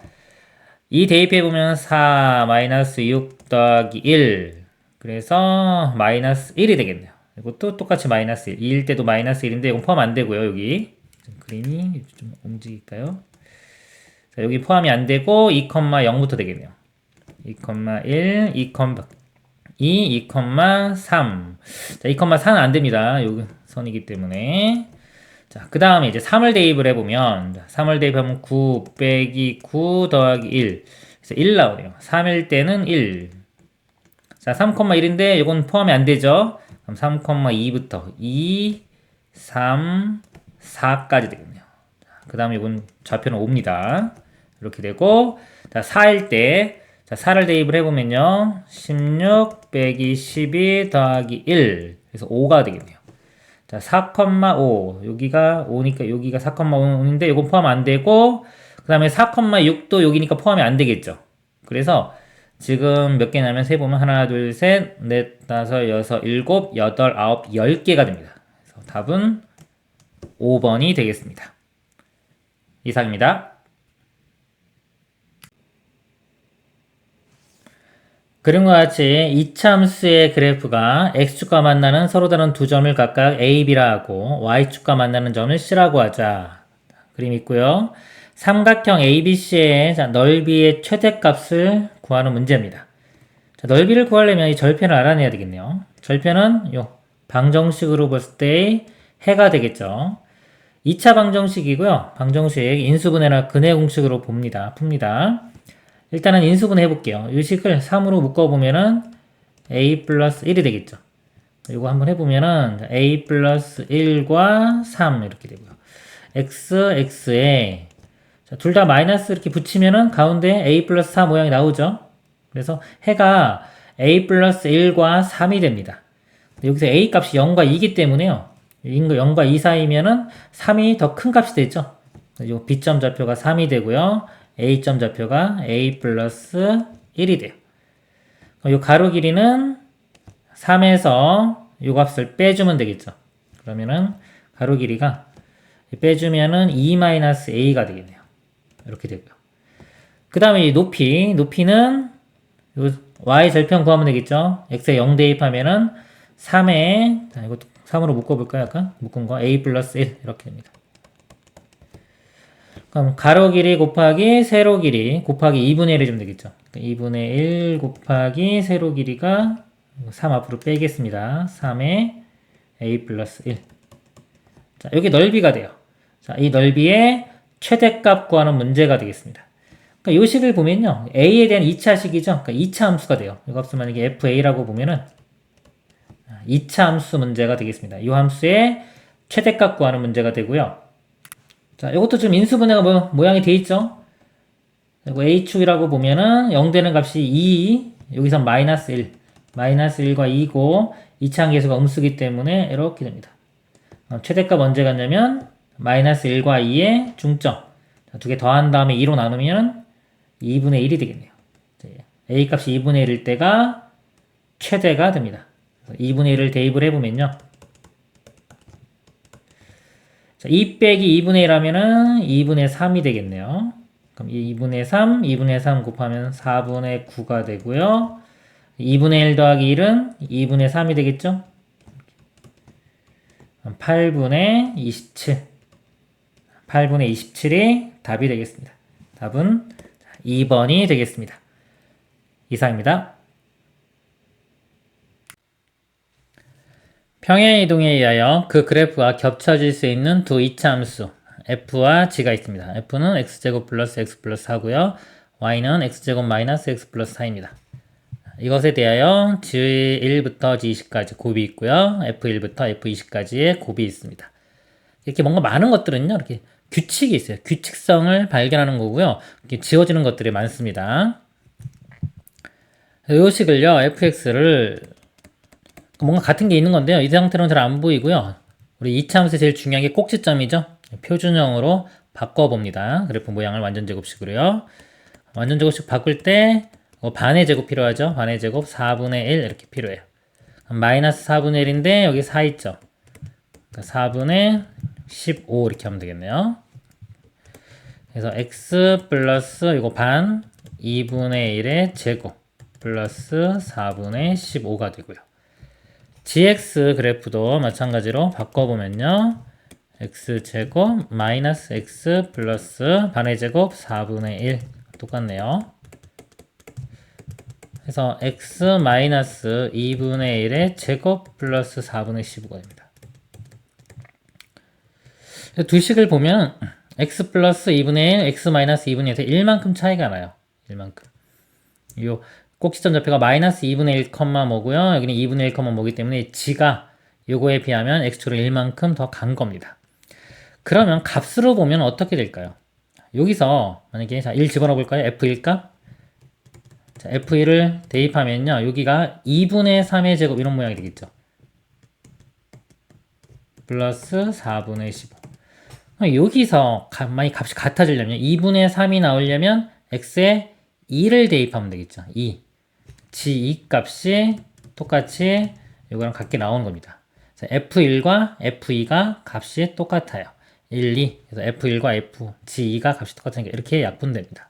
[SPEAKER 1] 2 대입해보면 4 마이너스 6 더하기 1 그래서 마이너스 1이 되겠네요. 이것도 똑같이 마이너스 1. 2일 때도 마이너스 1인데 이건 포함 안 되고요. 여기 그림이 좀 움직일까요? 자, 여기 포함이 안 되고 2,0부터 되겠네요. 2,1, 2, 2,3. 자, 2,4는 안 됩니다. 여기 선이기 때문에. 자, 그 다음에 이제 3을 대입을 해보면, 3을 대입하면 9 빼기 9 더하기 1. 그래서 1 나오네요. 3일 때는 1. 자, 3,1인데 이건 포함이 안 되죠? 그럼 3,2부터 2, 3, 4까지 되겠네요. 그 다음에 이건 좌표는 5입니다. 이렇게 되고, 자, 4일 때, 자, 4를 대입을 해보면요. 16 빼기 12 더하기 1. 그래서 5가 되겠네요. 자, 4,5. 여기가 5니까 여기가 4,5인데 이건 포함 안 되고, 그 다음에 4,6도 여기니까 포함이 안 되겠죠. 그래서 지금 몇 개냐면 세보면 하나, 둘, 셋, 넷, 다섯, 여섯, 일곱, 여덟, 아홉, 10개가 됩니다. 그래서 답은 5번이 되겠습니다. 이상입니다. 그림과 같이 이차함수의 그래프가 x축과 만나는 서로 다른 두 점을 각각 a, b라 하고 y축과 만나는 점을 c라고 하자. 그림 있고요. 삼각형 ABC의 넓이의 최대값을 구하는 문제입니다. 자, 넓이를 구하려면 이 절편을 알아내야 되겠네요. 절편은 요 방정식으로 봤을 때 해가 되겠죠. 2차 방정식이고요. 방정식 인수분해나 근해 공식으로 풉니다. 일단은 인수분해 해볼게요. 이 식을 3으로 묶어보면은 a 플러스 1이 되겠죠. 이거 한번 해보면은 a 플러스 1과 3 이렇게 되고요. x에 둘 다 마이너스 이렇게 붙이면은 가운데 a 플러스 4 모양이 나오죠. 그래서 해가 a 플러스 1과 3이 됩니다. 여기서 a 값이 0과 2이기 때문에요. 0과 2 사이면은 3이 더 큰 값이 되죠. 이 b점 좌표가 3이 되고요. a점 좌표가 a 플러스 1이 돼요. 이 가로 길이는 3에서 이 값을 빼주면 되겠죠. 그러면은 가로 길이가 빼주면은 2-a가 되겠네요. 이렇게 되고요. 그 다음에 이 높이는 요 y 절편 구하면 되겠죠. x에 0 대입하면은 3에, 자, 이것도 3으로 묶어볼까요? 아까 묶은 거 a 플러스 1 이렇게 됩니다. 그럼 가로 길이 곱하기 세로 길이 곱하기 2분의 1을 주면 되겠죠. 2분의 1 곱하기 세로 길이가 3 앞으로 빼겠습니다. 3에 a 플러스 1. 자, 여기 넓이가 돼요. 자, 이 넓이의 최대값 구하는 문제가 되겠습니다. 그러니까 이 식을 보면요. a에 대한 2차식이죠. 그러니까 2차 함수가 돼요. 이 값을 만약에 fa라고 보면은 2차 함수 문제가 되겠습니다. 이 함수의 최대값 구하는 문제가 되고요. 자, 이것도 지금 인수분해가 모양이 돼 있죠? 그리고 a축이라고 보면은 0 되는 값이 2, 여기서 마이너스 1, 마이너스 1과 2고 2차 함계수가 음수기 때문에 이렇게 됩니다. 최대값 언제 갔냐면 마이너스 1과 2의 중점. 두 개 더한 다음에 2로 나누면 2분의 1이 되겠네요. a 값이 2분의 1일 때가 최대가 됩니다. 2분의 1을 대입을 해보면요. 자, 2 빼기 2분의 1 하면은 2분의 3이 되겠네요. 그럼 이 2분의 3, 2분의 3 곱하면 4분의 9가 되고요. 2분의 1 더하기 1은 2분의 3이 되겠죠? 8분의 27. 8분의 27이 답이 되겠습니다. 답은 2번이 되겠습니다. 이상입니다. 평행이동에 의하여 그 그래프가 겹쳐질 수 있는 두 이차함수 f와 g가 있습니다. f는 x제곱 플러스 x 플러스 4고요. y는 x제곱 마이너스 x 플러스 4입니다. 이것에 대하여 g1부터 g20까지 곱이 있고요. f1부터 f20까지의 곱이 있습니다. 이렇게 뭔가 많은 것들은요. 이렇게 규칙이 있어요. 규칙성을 발견하는 거고요. 이렇게 지워지는 것들이 많습니다. 이 식을요. fx를 뭔가 같은 게 있는 건데요. 이 상태로는 잘 안 보이고요. 우리 이차함수의 제일 중요한 게 꼭지점이죠. 표준형으로 바꿔봅니다. 그래프 모양을 완전 제곱식으로요. 완전 제곱식 바꿀 때 반의 제곱 필요하죠. 반의 제곱 4분의 1 이렇게 필요해요. 마이너스 4분의 1인데 여기 4 있죠. 그러니까 4분의 15 이렇게 하면 되겠네요. 그래서 x 플러스 이거 반 2분의 1의 제곱 플러스 4분의 15가 되고요. gx 그래프도 마찬가지로 바꿔보면요. x제곱 마이너스 x 플러스 반의 제곱 4분의 1 똑같네요. 그래서 x 마이너스 2분의 1의 제곱 플러스 4분의 15가 됩니다. 두 식을 보면 x 플러스 2분의 1, x 마이너스 2분의 1에서 1만큼 차이가 나요. 1만큼. 요 꼭지점 좌표가 마이너스 2분의 1, 뭐고요. 여기는 2분의 1, 뭐기 때문에 g가 요거에 비하면 x축으로 1만큼 더 간 겁니다. 그러면 값으로 보면 어떻게 될까요? 여기서 만약에 자, 1 집어넣어 볼까요? f1 값. 자, f1을 대입하면요. 여기가 2분의 3의 제곱 이런 모양이 되겠죠. 플러스 4분의 15. 여기서 만약 값이 같아지려면 2분의 3이 나오려면 x에 2를 대입하면 되겠죠. 2. g2 값이 똑같이 이거랑 같게 나오는 겁니다. 자, f1과 f2가 값이 똑같아요. 1, 2. 그래서 f1과 g2가 값이 똑같으니까 이렇게 약분됩니다.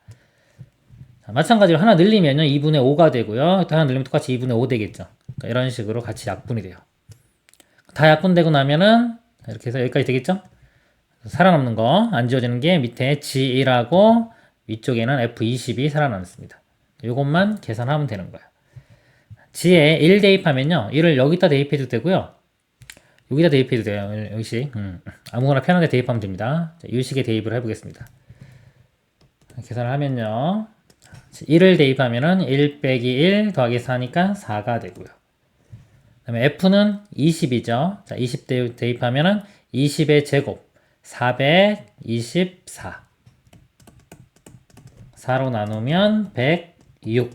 [SPEAKER 1] 자, 마찬가지로 하나 늘리면요. 2분의 5가 되고요. 또 하나 늘리면 똑같이 2분의 5 되겠죠. 그러니까 이런 식으로 같이 약분이 돼요. 다 약분되고 나면은 이렇게 해서 여기까지 되겠죠? 살아남는 거 안 지워지는 게 밑에 G1하고 위쪽에는 F20이 살아남습니다. 이것만 계산하면 되는 거예요. G에 1 대입하면요. 1을 여기다 대입해도 되고요. 여기다 대입해도 돼요. 여기씩. 아무거나 편하게 대입하면 됩니다. 자, 이 식에 대입을 해보겠습니다. 계산을 하면요. 1을 대입하면은 1 빼기 1 더하기 4니까 4가 되고요. 그 다음에 F는 20이죠. 자, 20 대입하면은 20의 제곱 424. 4로 나누면 106.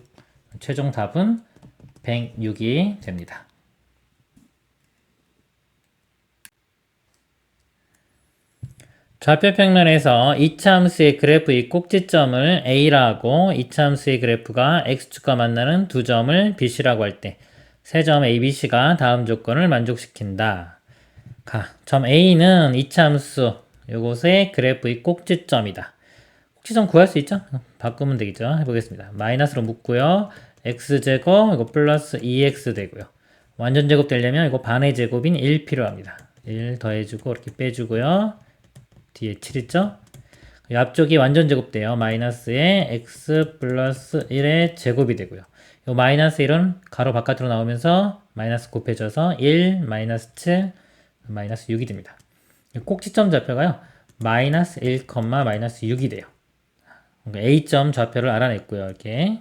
[SPEAKER 1] 최종 답은 106이 됩니다. 좌표평면에서 이차함수의 그래프의 꼭지점을 A라고 이차함수의 그래프가 X축과 만나는 두 점을 BC라고 할 때 세 점 A, B, C가 다음 조건을 만족시킨다. 점 A는 이차함수 요것의 그래프의 꼭지점이다. 꼭지점 구할 수 있죠? 바꾸면 되겠죠? 해보겠습니다. 마이너스로 묶고요. X제곱 이거 플러스 2X 되고요. 완전 제곱 되려면 이거 반의 제곱인 1 필요합니다. 1 더해주고 이렇게 빼주고요. 뒤에 7 있죠? 이 앞쪽이 완전 제곱돼요. 마이너스에 x 플러스 1의 제곱이 되고요. 이 마이너스 1은 가로 바깥으로 나오면서 마이너스 곱해져서 1, 마이너스 7, 마이너스 6이 됩니다. 꼭지점 좌표가요. 마이너스 1, 마이너스 6이 돼요. 그러니까 A점 좌표를 알아냈고요. 이렇게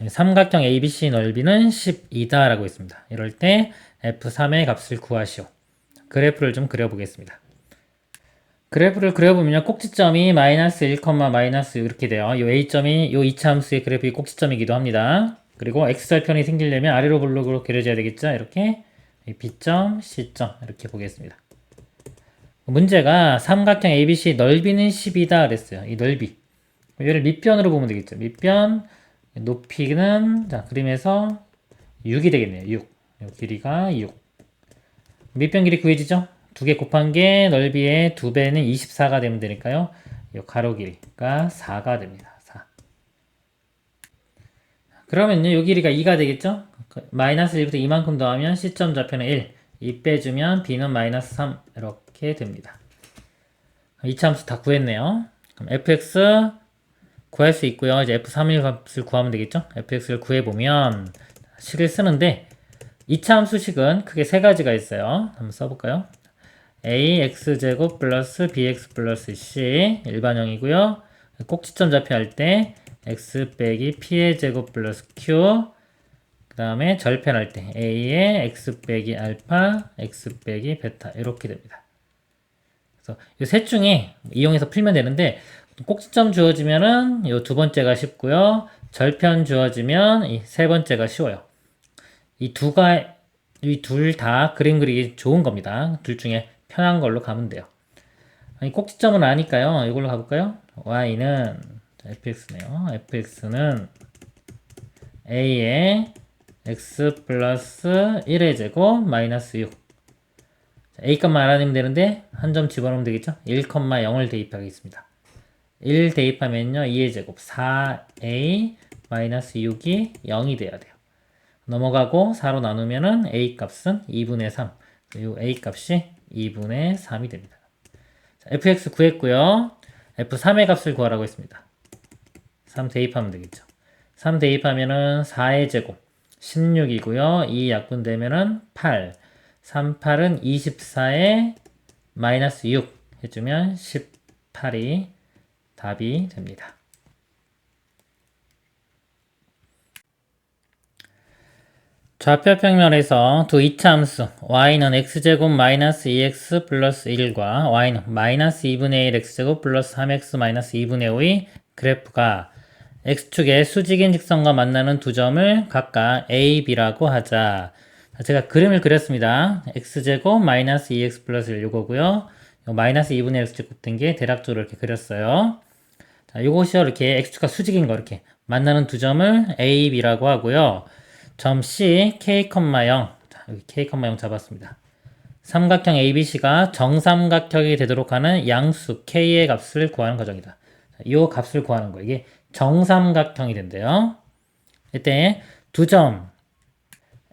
[SPEAKER 1] 삼각형 ABC 넓이는 12다 라고 있습니다. 이럴 때 F3의 값을 구하시오. 그래프를 좀 그려보겠습니다. 그래프를 그려보면요. 꼭지점이 마이너스 1, 마이너스 6 이렇게 돼요. 이 A점이 이 이차함수의 그래프의 꼭지점이기도 합니다. 그리고 X절편이 생기려면 아래로 블록으로 그려져야 되겠죠. 이렇게 B점, C점 이렇게 보겠습니다. 문제가 삼각형 ABC 넓이는 10이다 그랬어요. 이 넓이. 얘를 밑변으로 보면 되겠죠. 밑변, 높이는 자 그림에서 6이 되겠네요. 6. 길이가 6. 밑변 길이 구해지죠? 두 개 곱한 게 넓이의 2배는 24가 되면 되니까요. 이 가로 길이가 4가 됩니다. 4. 그러면요, 요 길이가 2가 되겠죠? 마이너스 1부터 이만큼 더하면 C점 좌표는 1. 2 빼주면 B는 마이너스 3. 이렇게 됩니다. 이 참수 다 구했네요. 그럼 fx 구할 수 있고요. 이제 f3일 값을 구하면 되겠죠? fx를 구해보면 식을 쓰는데 이차 함수식은 크게 세 가지가 있어요. 한번 써볼까요? ax제곱 플러스 bx 플러스 c 일반형이고요. 꼭지점 좌표 할 때 x 빼기 p의 제곱 플러스 q 그 다음에 절편할 때 a의 x 빼기 알파 x 빼기 베타 이렇게 됩니다. 그래서 이 셋 중에 이용해서 풀면 되는데 꼭지점 주어지면은 이 두 번째가 쉽고요. 절편 주어지면 이 세 번째가 쉬워요. 이 둘 다 그림 그리기 좋은 겁니다. 둘 중에 편한 걸로 가면 돼요. 아니, 꼭지점은 아니까요. 이걸로 가볼까요? y는 fx네요. fx는 a의 x 플러스 1의 제곱 마이너스 6 a 값만 알아내면 되는데 한 점 집어넣으면 되겠죠? 1,0을 대입하겠습니다. 1 대입하면요 2의 제곱 4a 마이너스 6이 0이 돼야 돼요. 넘어가고 4로 나누면은 a 값은 2분의 3 이 a 값이 2분의 3이 됩니다. 자, fx 구했고요. f3의 값을 구하라고 했습니다. 3 대입하면 되겠죠. 3 대입하면은 4의 제곱 16이고요. 2 약분되면은 8 3, 8은 24에 마이너스 6 해주면 18이 답이 됩니다. 좌표 평면에서 두 이차함수 y는 x제곱 마이너스 2x 플러스 1과 y는 마이너스 2분의 1 x제곱 플러스 3x 마이너스 2분의 5의 그래프가 x축의 수직인 직선과 만나는 두 점을 각각 a, b라고 하자. 제가 그림을 그렸습니다. x제곱 마이너스 2x 플러스 1 요거고요. 마이너스 2분의 1 x제곱 된 게 대략적으로 이렇게 그렸어요. 자, 요것이요. 이렇게 x축과 수직인 거 이렇게 만나는 두 점을 a, b라고 하고요. 점 C, k, 0. 자, 여기 k, 0 잡았습니다. 삼각형 ABC가 정삼각형이 되도록 하는 양수 k의 값을 구하는 과정이다. 이 값을 구하는 거 이게 정삼각형이 된대요. 이때 두 점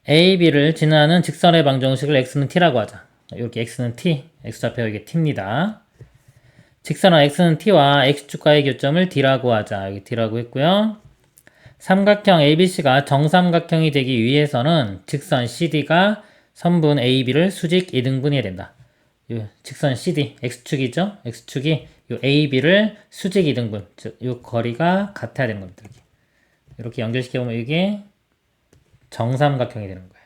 [SPEAKER 1] A, B를 지나는 직선의 방정식을 x는 t라고 하자. 이렇게 x는 t, x좌표 이게 t입니다. 직선은 x는 t와 x축과의 교점을 d라고 하자. 여기 d라고 했고요. 삼각형 ABC가 정삼각형이 되기 위해서는 직선 CD가 선분 AB를 수직 2등분해야 된다. 이 직선 CD, X축이죠? X축이 이 AB를 수직 2등분, 즉, 이 거리가 같아야 되는 겁니다. 이렇게 연결시켜보면 이게 정삼각형이 되는 거예요.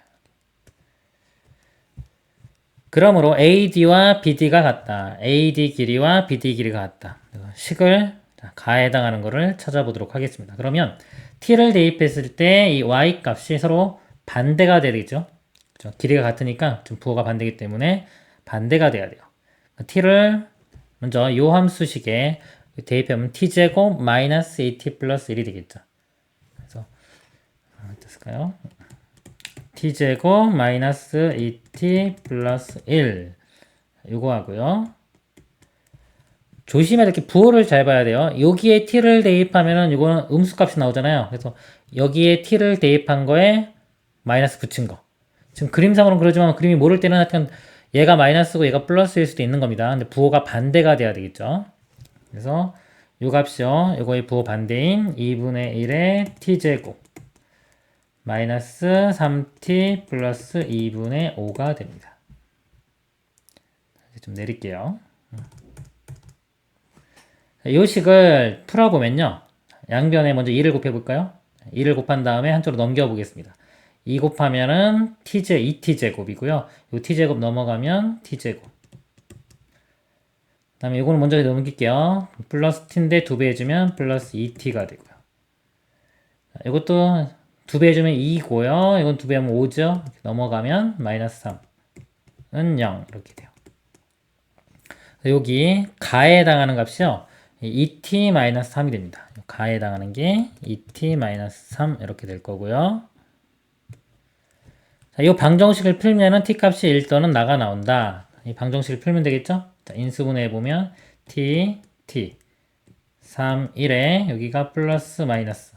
[SPEAKER 1] 그러므로 AD와 BD가 같다. AD 길이와 BD 길이가 같다. 식을 가에 해당하는 거를 찾아보도록 하겠습니다. 그러면 t를 대입했을 때 이 y 값이 서로 반대가 되겠죠. 그렇죠? 길이가 같으니까 좀 부호가 반대이기 때문에 반대가 돼야 돼요. t를 먼저 요 함수식에 대입하면 t제곱 마이너스 2t 플러스 1이 되겠죠. 그래서 어땠을까요? t제곱 마이너스 2t 플러스 1 요거 하고요. 조심해야 이렇게 부호를 잘 봐야 돼요. 여기에 t를 대입하면은 이거는 음수값이 나오잖아요. 그래서 여기에 t를 대입한 거에 마이너스 붙인 거. 지금 그림상으로는 그러지만 그림이 모를 때는 하여튼 얘가 마이너스고 얘가 플러스일 수도 있는 겁니다. 근데 부호가 반대가 돼야 되겠죠. 그래서 요 값이요. 요거의 부호 반대인 2분의 1의 t제곱 마이너스 3t 플러스 2분의 5가 됩니다. 좀 내릴게요. 이 식을 풀어보면요. 양변에 먼저 2를 곱해볼까요? 2를 곱한 다음에 한쪽으로 넘겨보겠습니다. 2 곱하면은 t제 2t제곱이고요. 이 t제곱 넘어가면 t제곱. 그 다음에 이거는 먼저 넘길게요. 플러스 t인데 2배 해주면 플러스 2t가 되고요. 이것도 2배 해주면 2고요. 이건 2배 하면 5죠. 넘어가면 마이너스 3은 0 이렇게 돼요. 여기 가에 해당하는 값이요. 2t-3이 됩니다. 가에 해당하는 게 2t-3 이렇게 될 거고요. 자, 이 방정식을 풀면은 t값이 1 또는 나가 나온다. 이 방정식을 풀면 되겠죠? 자, 인수분해 보면 t, t. 3, 1에 여기가 플러스 마이너스.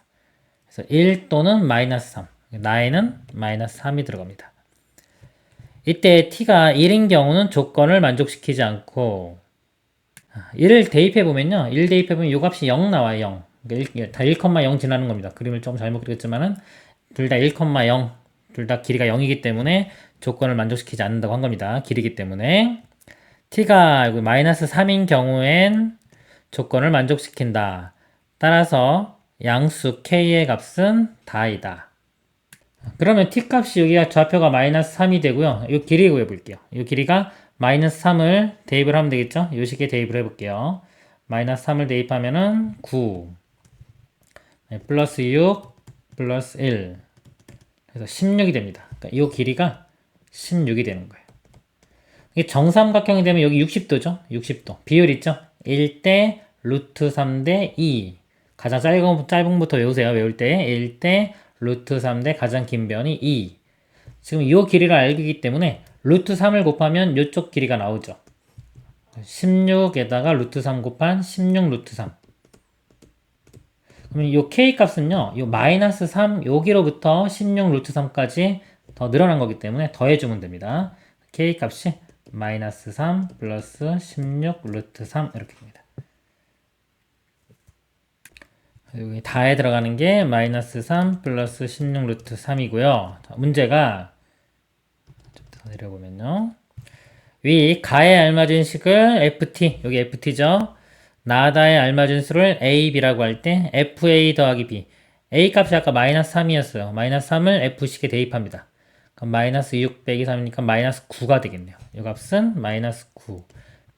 [SPEAKER 1] 그래서 1 또는 마이너스 3. 나에는 마이너스 3이 들어갑니다. 이때 t가 1인 경우는 조건을 만족시키지 않고 1을 대입해보면요. 1 대입해보면 요 값이 0 나와요. 0. 다 1,0 지나는 겁니다. 그림을 좀 잘못 그렸지만은 둘 다 1,0, 둘 다 길이가 0이기 때문에 조건을 만족시키지 않는다고 한 겁니다. 길이기 때문에 t가 마이너스 3인 경우엔 조건을 만족시킨다. 따라서 양수 k의 값은 다이다. 그러면 t 값이 여기가 좌표가 마이너스 3이 되고요. 이 길이 구해볼게요. 이 길이가 마이너스 3을 대입을 하면 되겠죠? 이 식에 대입을 해볼게요. 마이너스 3을 대입하면은 9 플러스 6 플러스 1 그래서 16이 됩니다. 그러니까 이 길이가 16이 되는 거예요. 이게 정삼각형이 되면 여기 60도죠? 60도. 비율 있죠? 1대 루트 3대 2. 가장 짧은 부터 외우세요. 외울 때 1대 루트 3대 가장 긴 변이 2. 지금 이 길이를 알기 때문에 루트 3을 곱하면 이쪽 길이가 나오죠. 16에다가 루트 3 곱한 16 루트 3. 그러면 이 k 값은요. 이 마이너스 3 여기로부터 16 루트 3까지 더 늘어난 거기 때문에 더해주면 됩니다. k 값이 마이너스 3 플러스 16 루트 3 이렇게 됩니다. 여기 다에 들어가는 게 마이너스 3 플러스 16 루트 3이고요. 문제가 좀 더 내려보면요. 위 가에 알맞은 식을 ft, 여기 ft죠. 나다에 알맞은 수를 a, b라고 할 때 fa 더하기 b. a 값이 아까 마이너스 3이었어요. 마이너스 3을 f식에 대입합니다. 그럼 마이너스 6 빼기 3이니까 마이너스 9가 되겠네요. 이 값은 마이너스 9.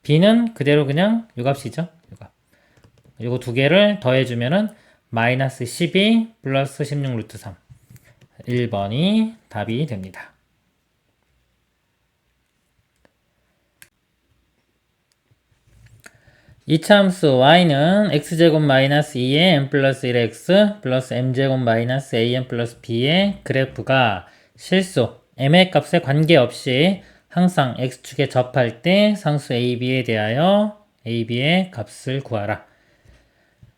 [SPEAKER 1] b는 그대로 그냥 이 값이죠. 이 값. 이거 두 개를 더해주면은 마이너스 12 플러스 16 루트 3. 1번이 답이 됩니다. 이차함수 y는 x제곱 마이너스 2의 m 플러스 1의 x 플러스 m제곱 마이너스 am 플러스 b의 그래프가 실수 m의 값에 관계없이 항상 x축에 접할 때 상수 ab에 대하여 ab의 값을 구하라.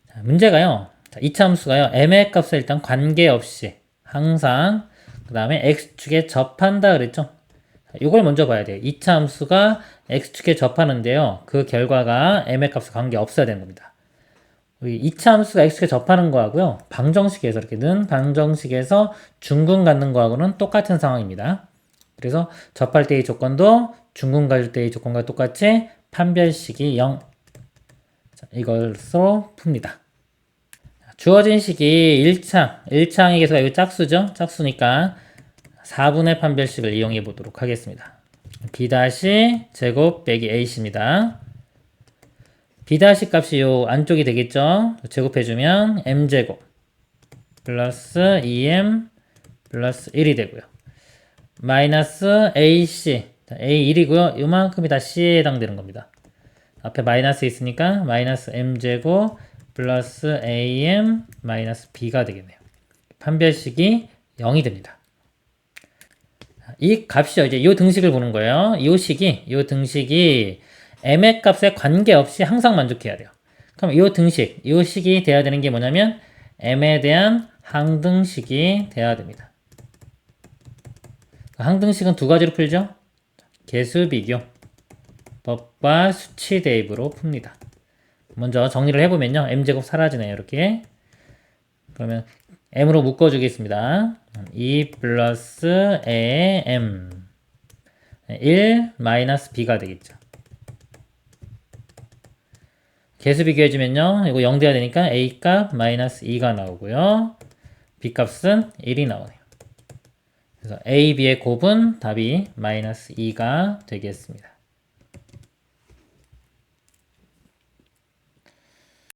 [SPEAKER 1] 자, 문제가요. 이차함수가요. m의 값에 일단 관계없이 항상 그 다음에 x축에 접한다 그랬죠. 이걸 먼저 봐야 돼요. 이차함수가 x축에 접하는데요. 그 결과가 m의 값과 관계없어야 되는 겁니다. 이차함수가 x축에 접하는 거하고요. 방정식에서 이렇게 는 방정식에서 중근 갖는 거하고는 똑같은 상황입니다. 그래서 접할 때의 조건도 중근 가질 때의 조건과 똑같이 판별식이 0. 자, 이걸로 풉니다. 주어진 식이 1창의 개수가 이거 짝수죠? 짝수니까 4분의 판별식을 이용해 보도록 하겠습니다. b' 제곱 빼기 a입니다. b' 값이 요 안쪽이 되겠죠? 제곱해주면 m제곱 플러스 2m 플러스 1이 되고요. 마이너스 ac a1이고요. 요만큼이 다 c에 해당되는 겁니다. 앞에 마이너스 있으니까 마이너스 m제곱 플러스 am 마이너스 b가 되겠네요. 판별식이 0이 됩니다. 이 값이요. 이제 이 등식을 보는 거예요. 이 등식이 m의 값에 관계없이 항상 만족해야 돼요. 그럼 이 식이 돼야 되는 게 뭐냐면 m에 대한 항등식이 돼야 됩니다. 항등식은 두 가지로 풀죠. 개수 비교 법과 수치 대입으로 풉니다. 먼저 정리를 해보면요. m제곱 사라지네요. 이렇게. 그러면 m으로 묶어주겠습니다. 2 플러스 a의 m 1 마이너스 b가 되겠죠. 개수 비교해주면요. 이거 0 돼야 되니까 a 값 마이너스 2가 나오고요. b 값은 1이 나오네요. 그래서 a, b의 곱은 답이 마이너스 2가 되겠습니다.